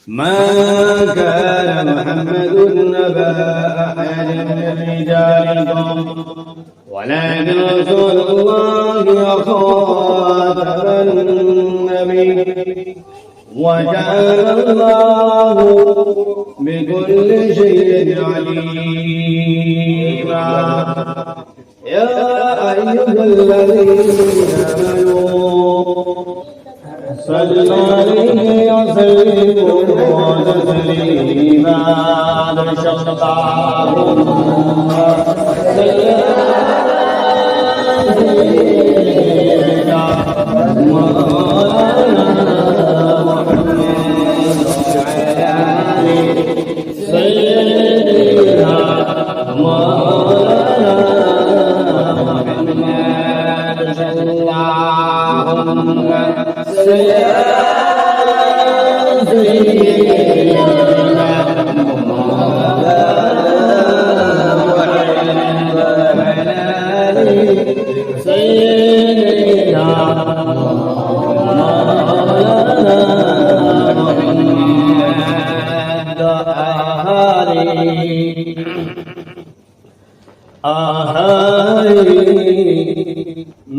ما كان محمد أبا أحد من رجالكم ولكن رسول الله وخاتم النبي وكان الله بكل شيء عليما يا أيها الذين آمنوا صلوا عليه وسلموا تسليما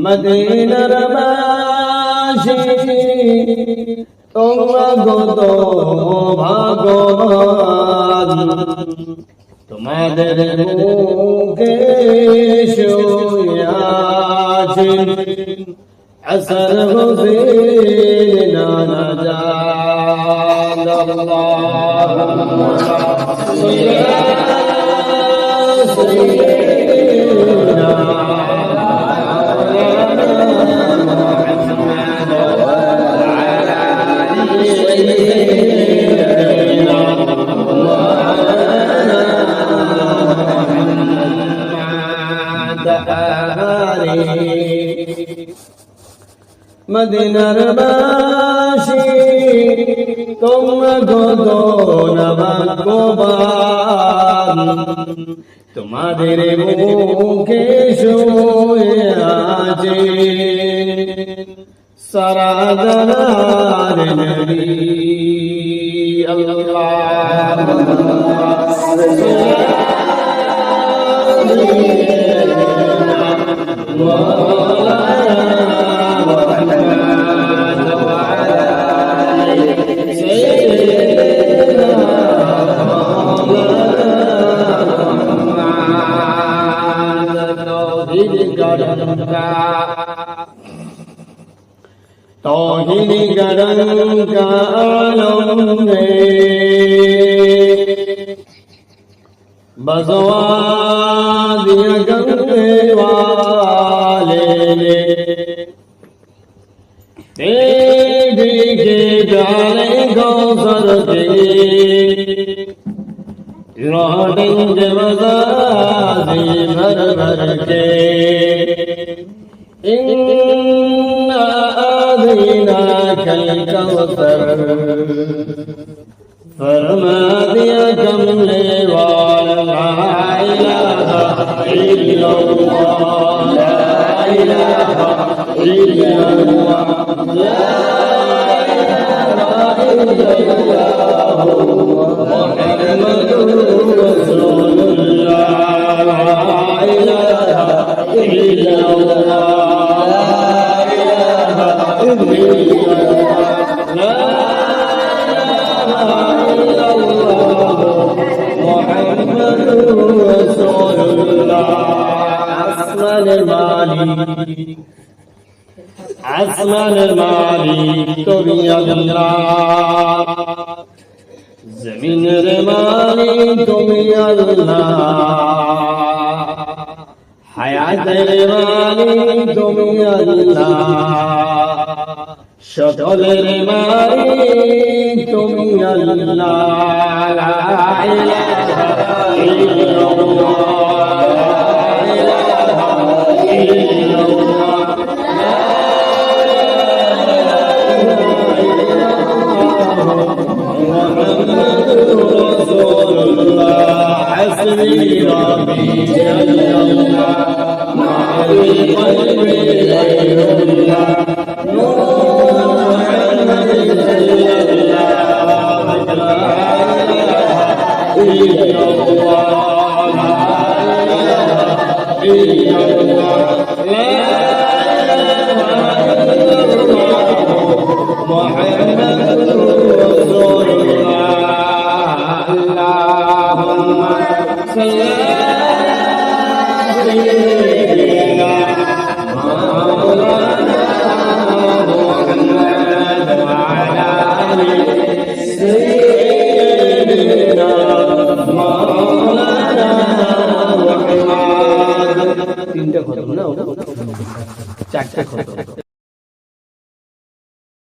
মদিনার বাসী তোমরা কত ভাগ্যবান তোমাদের মুখে শুয়ে আছেন হাসান হোসেন নানা জান আল্লাহুম্মা সাল্লি মদিনার বাসী তোমরা কত ভাগ্যবান তোমাদের মুখে শুয়ে আছে সারা জাহানের নবী আল্লাহুম্মা সাল্লি तौहीद गरम का आलम है बज़वा दिया गंगे वाले ने के प्यारे गौसर के लौटेंगे मज़ाज़े भर भर के इन्ना आदीनाक अलकौसर फरमा दिया कमले वाला ला इलाहा इल्लल्लाह ला इलाहा इल्लल्लाह ला इलाहा इल्लल्लाह मुहम्मदुर रसूलुल्लाह ला इलाहा इल्लल्लाह আসমানের মালিক তুমি আল্লাহ জমিনের মালিক তুমি আল্লাহ হায়াতের মালিক তুমি আল্লাহ সকলের মালিক তুমি আল্লাহ লা ইলাহা ইল্লাল্লাহ ইল্লাল্লাহ লা মুহাম্মাদুর রাসূলুল্লাহ আল্লাহুম্মা সাল্লি আলা মাওলানা মুহাম্মাদ ওয়া আলা আলি সাইয়্যিদিনা মাওলানা মুহাম্মাদ তিনটা খতম না চারটা খতম